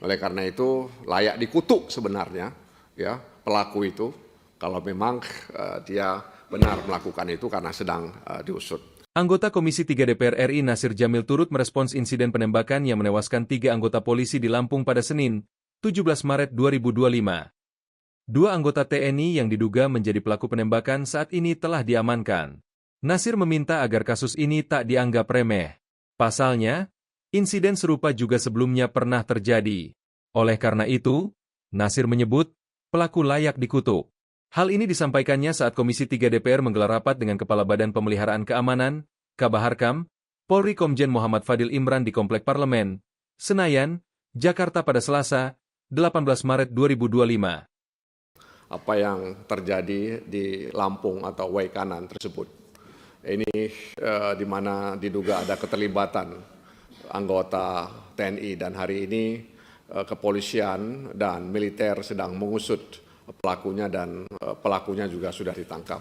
Oleh karena itu layak dikutuk sebenarnya ya pelaku itu kalau memang dia benar melakukan itu karena sedang diusut. Anggota Komisi 3 DPR RI Nasir Jamil turut merespons insiden penembakan yang menewaskan 3 anggota polisi di Lampung pada Senin, 17 Maret 2025. 2 anggota TNI yang diduga menjadi pelaku penembakan saat ini telah diamankan. Nasir meminta agar kasus ini tak dianggap remeh. Pasalnya, insiden serupa juga sebelumnya pernah terjadi. Oleh karena itu, Nasir menyebut pelaku layak dikutuk. Hal ini disampaikannya saat Komisi 3 DPR menggelar rapat dengan Kepala Badan Pemeliharaan Keamanan, Kabaharkam, Polri Komjen Muhammad Fadil Imran di Komplek Parlemen, Senayan, Jakarta pada Selasa, 18 Maret 2025. Apa yang terjadi di Lampung atau Waikanan tersebut. Ini di mana diduga ada keterlibatan anggota TNI dan hari ini kepolisian dan militer sedang mengusut pelakunya dan pelakunya juga sudah ditangkap.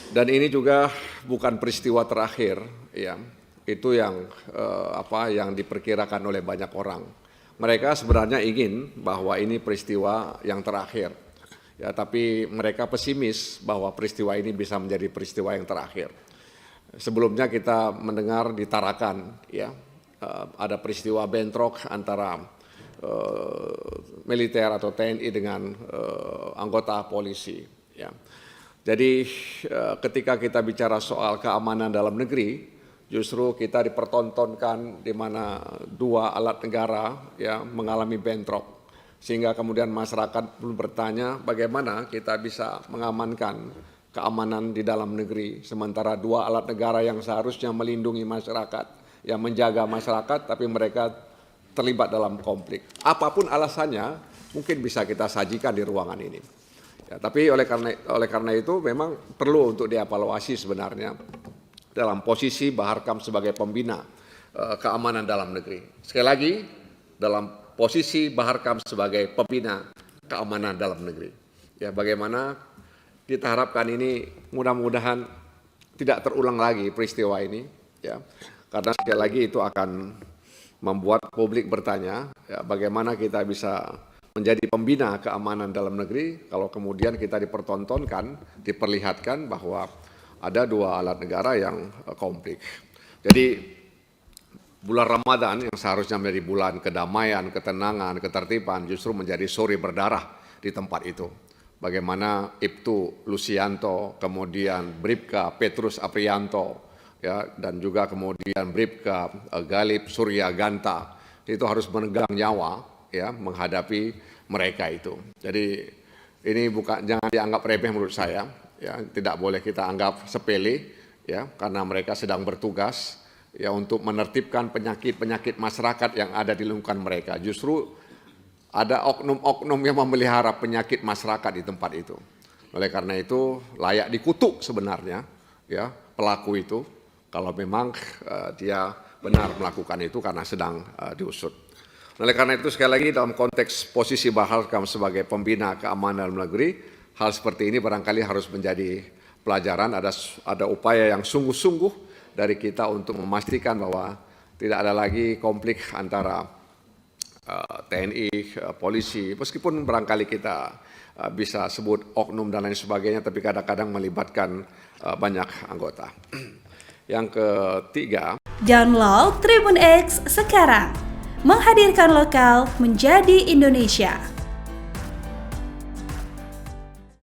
Dan ini juga bukan peristiwa terakhir, ya. Itu yang yang diperkirakan oleh banyak orang. Mereka sebenarnya ingin bahwa ini peristiwa yang terakhir, ya. Tapi mereka pesimis bahwa peristiwa ini bisa menjadi peristiwa yang terakhir. Sebelumnya kita mendengar di Tarakan, ya, ada peristiwa bentrok antara militer atau TNI dengan anggota polisi. Ya. Jadi ketika kita bicara soal keamanan dalam negeri, justru kita dipertontonkan di mana 2 alat negara ya mengalami bentrok, sehingga kemudian masyarakat pun bertanya bagaimana kita bisa mengamankan keamanan di dalam negeri, sementara 2 alat negara yang seharusnya melindungi masyarakat, yang menjaga masyarakat, tapi mereka terlibat dalam konflik. Apapun alasannya, mungkin bisa kita sajikan di ruangan ini. Ya, tapi oleh karena itu memang perlu untuk dievaluasi sebenarnya dalam posisi Baharkam sebagai pembina keamanan dalam negeri. Sekali lagi, dalam posisi Baharkam sebagai pembina keamanan dalam negeri. Ya, bagaimana kita harapkan ini mudah-mudahan tidak terulang lagi peristiwa ini, ya, karena sekali lagi itu akan membuat publik bertanya, ya, bagaimana kita bisa menjadi pembina keamanan dalam negeri kalau kemudian kita dipertontonkan, diperlihatkan bahwa ada 2 alat negara yang konflik. Jadi bulan Ramadan yang seharusnya menjadi bulan kedamaian, ketenangan, ketertiban justru menjadi sore berdarah di tempat itu. Bagaimana Ibtu Lusianto, kemudian Bribka Petrus Aprianto, ya, dan juga kemudian Bribka Galib Surya Ganta itu harus menegang nyawa, ya, menghadapi mereka itu. Jadi ini jangan dianggap remeh menurut saya, ya, tidak boleh kita anggap sepele, ya, karena mereka sedang bertugas, ya, untuk menertibkan penyakit-penyakit masyarakat yang ada di lingkungan mereka. Justru ada oknum-oknum yang memelihara penyakit masyarakat di tempat itu. Oleh karena itu layak dikutuk sebenarnya, ya, pelaku itu kalau memang dia benar melakukan itu karena sedang diusut. Oleh karena itu sekali lagi dalam konteks posisi Baharkam sebagai pembina keamanan dalam negeri, hal seperti ini barangkali harus menjadi pelajaran, ada upaya yang sungguh-sungguh dari kita untuk memastikan bahwa tidak ada lagi konflik antara TNI, polisi, meskipun barangkali kita bisa sebut oknum dan lain sebagainya, tapi kadang-kadang melibatkan banyak anggota. Yang ketiga, download Tribun X sekarang, menghadirkan lokal menjadi Indonesia.